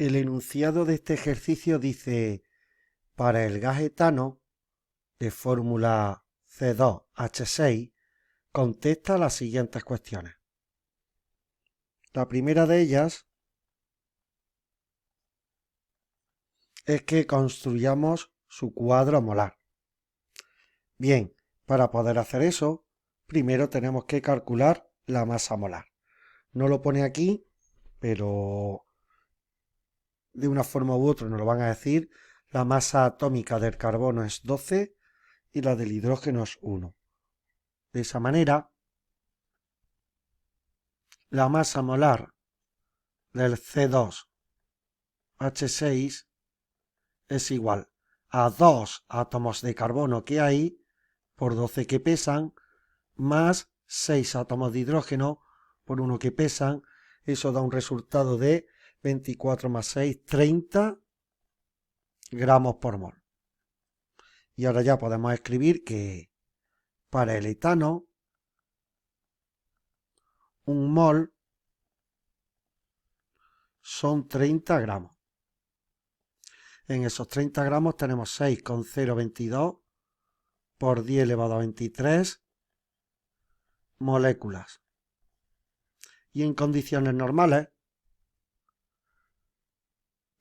El enunciado de este ejercicio dice: para el gas etano de fórmula C2H6, contesta las siguientes cuestiones. La primera de ellas es que construyamos su cuadro molar. Bien, para poder hacer eso, primero tenemos que calcular la masa molar. No lo pone aquí, pero de una forma u otra nos lo van a decir. La masa atómica del carbono es 12 y la del hidrógeno es 1. De esa manera, la masa molar del C2H6 es igual a 2 átomos de carbono que hay por 12 que pesan, más 6 átomos de hidrógeno por 1 que pesan. Eso da un resultado de 24 más 6, 30 gramos por mol. Y ahora ya podemos escribir que para el etano, un mol son 30 gramos. En esos 30 gramos tenemos 6,022 por 10 elevado a 23 moléculas. Y en condiciones normales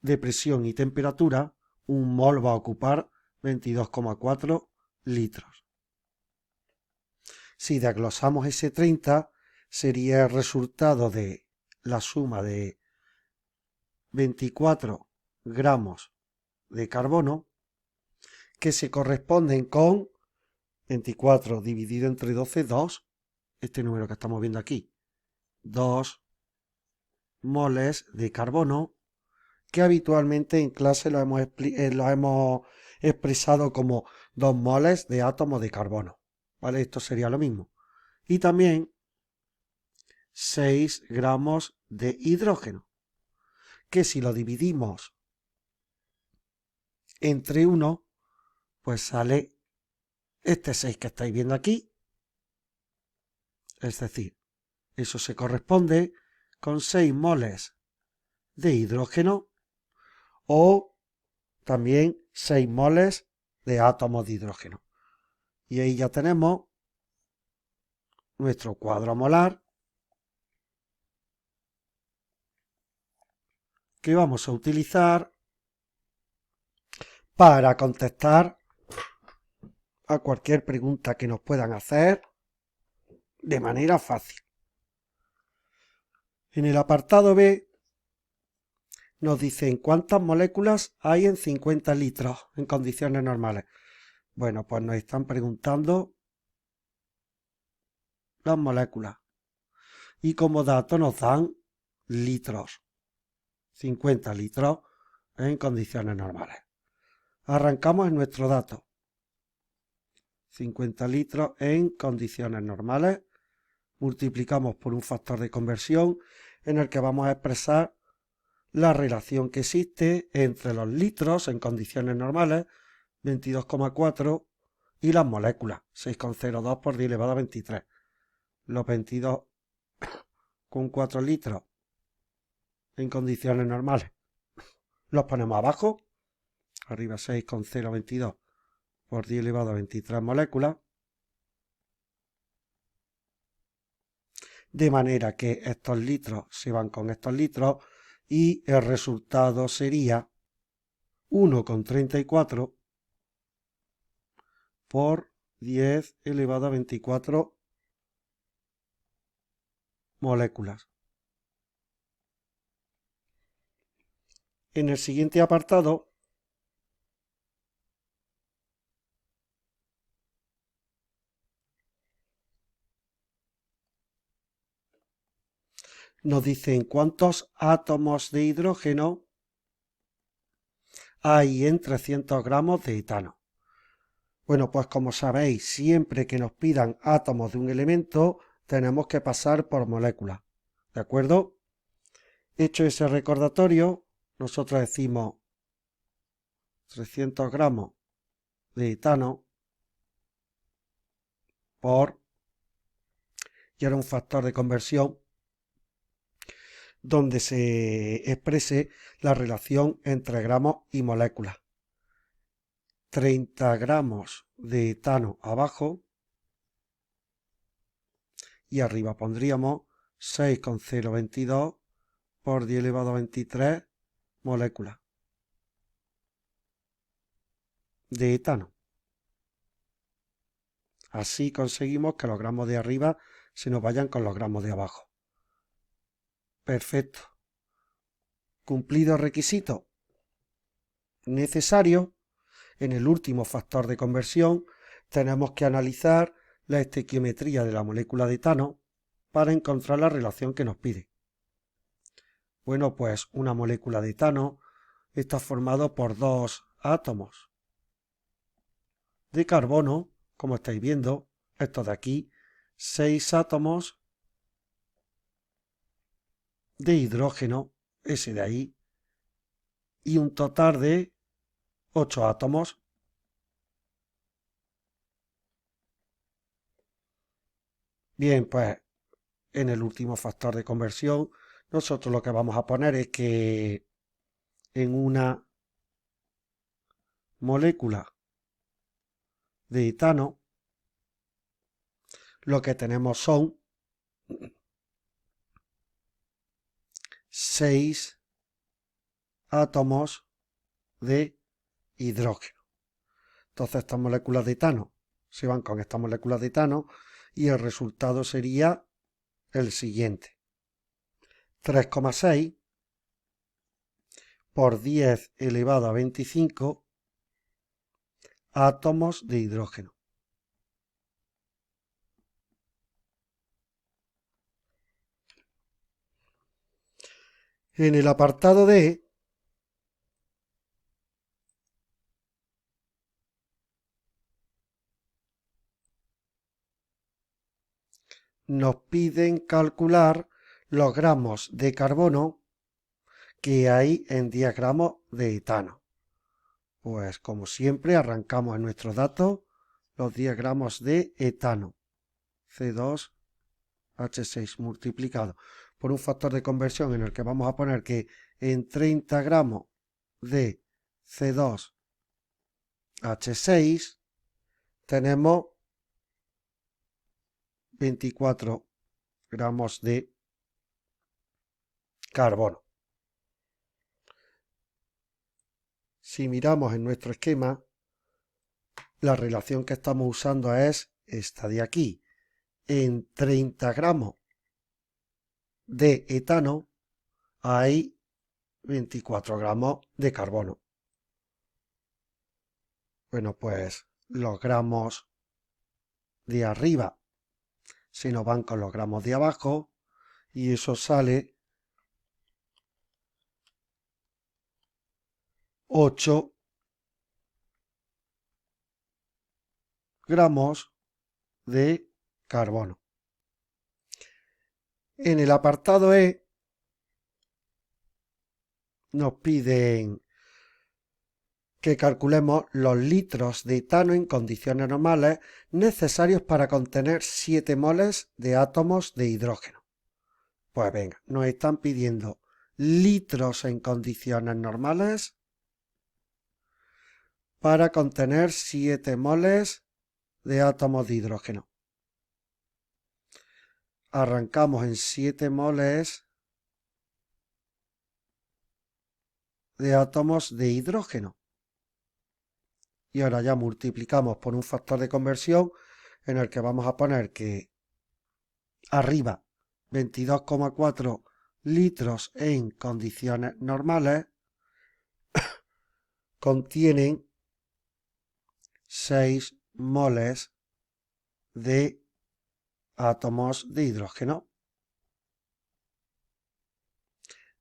de presión y temperatura, un mol va a ocupar 22,4 litros. Si desglosamos ese 30, sería el resultado de la suma de 24 gramos de carbono, que se corresponden con 24 dividido entre 12, 2, este número que estamos viendo aquí, 2 moles de carbono, que habitualmente en clase lo hemos expresado como 2 moles de átomos de carbono, ¿vale? Esto sería lo mismo. Y también 6 gramos de hidrógeno, que si lo dividimos entre 1, pues sale este 6 que estáis viendo aquí. Es decir, eso se corresponde con 6 moles de hidrógeno o también 6 moles de átomos de hidrógeno. Y ahí ya tenemos nuestro cuadro molar que vamos a utilizar para contestar a cualquier pregunta que nos puedan hacer de manera fácil. En el apartado B nos dicen cuántas moléculas hay en 50 litros en condiciones normales. Bueno, pues nos están preguntando las moléculas y como dato nos dan litros. 50 litros en condiciones normales. Arrancamos en nuestro dato. 50 litros en condiciones normales. Multiplicamos por un factor de conversión en el que vamos a expresar la relación que existe entre los litros en condiciones normales, 22,4, y las moléculas, 6,02 por 10 elevado a 23. Los 22,4 litros en condiciones normales los ponemos abajo, arriba 6,022 por 10 elevado a 23 moléculas, de manera que estos litros se van con estos litros y el resultado sería 1,34 por 10 elevado a 24 moléculas. En el siguiente apartado nos dicen cuántos átomos de hidrógeno hay en 300 gramos de etano. Bueno, pues como sabéis, siempre que nos pidan átomos de un elemento, tenemos que pasar por moléculas. ¿De acuerdo? Hecho ese recordatorio, nosotros decimos 300 gramos de etano por, y ahora un factor de conversión, donde se exprese la relación entre gramos y moléculas. 30 gramos de etano abajo y arriba pondríamos 6,022 por 10 elevado a 23 moléculas de etano. Así conseguimos que los gramos de arriba se nos vayan con los gramos de abajo. Perfecto. Cumplido el requisito necesario, en el último factor de conversión tenemos que analizar la estequiometría de la molécula de etano para encontrar la relación que nos pide. Bueno, pues una molécula de etano está formado por dos átomos de carbono, como estáis viendo, estos de aquí, 6 átomos de hidrógeno, ese de ahí, y un total de 8 átomos. Bien, pues en el último factor de conversión, nosotros lo que vamos a poner es que en una molécula de etano, lo que tenemos son 6 átomos de hidrógeno. Entonces estas moléculas de etano se van con estas moléculas de etano y el resultado sería el siguiente. 3,6 por 10 elevado a 25 átomos de hidrógeno. En el apartado D nos piden calcular los gramos de carbono que hay en 10 gramos de etano. Pues como siempre arrancamos en nuestros datos los 10 gramos de etano, C2H6 multiplicado por un factor de conversión en el que vamos a poner que en 30 gramos de C2H6 tenemos 24 gramos de carbono. Si miramos en nuestro esquema, la relación que estamos usando es esta de aquí. En 30 gramos de etano hay 24 gramos de carbono. Bueno, pues los gramos de arriba se nos van con los gramos de abajo y eso sale 8 gramos de carbono. En el apartado E nos piden que calculemos los litros de etano en condiciones normales necesarios para contener 7 moles de átomos de hidrógeno. Pues venga, nos están pidiendo litros en condiciones normales para contener 7 moles de átomos de hidrógeno. Arrancamos en 7 moles de átomos de hidrógeno. Y ahora ya multiplicamos por un factor de conversión en el que vamos a poner que arriba 22,4 litros en condiciones normales contienen 6 moles de átomos de hidrógeno.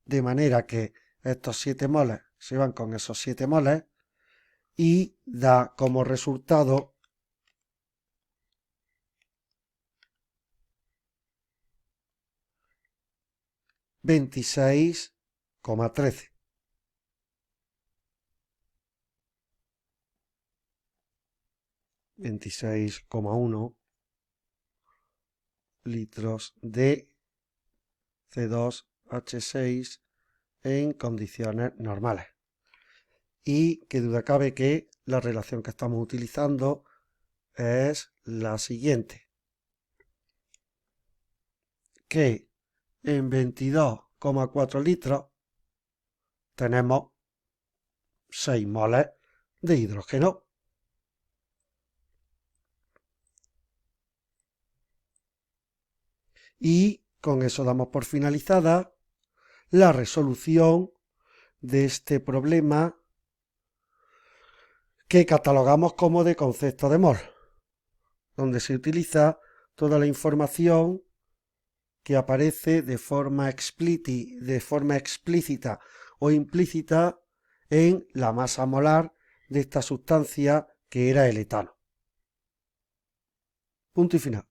De manera que estos 7 moles se van con esos 7 moles y da como resultado 26,13. 26,1 litros de C2 H6 en condiciones normales. Y qué duda cabe que la relación que estamos utilizando es la siguiente. Que en 22,4 litros tenemos 6 moles de hidrógeno. Y con eso damos por finalizada la resolución de este problema que catalogamos como de concepto de mol, donde se utiliza toda la información que aparece de forma explícita o implícita en la masa molar de esta sustancia que era el etano. Punto y final.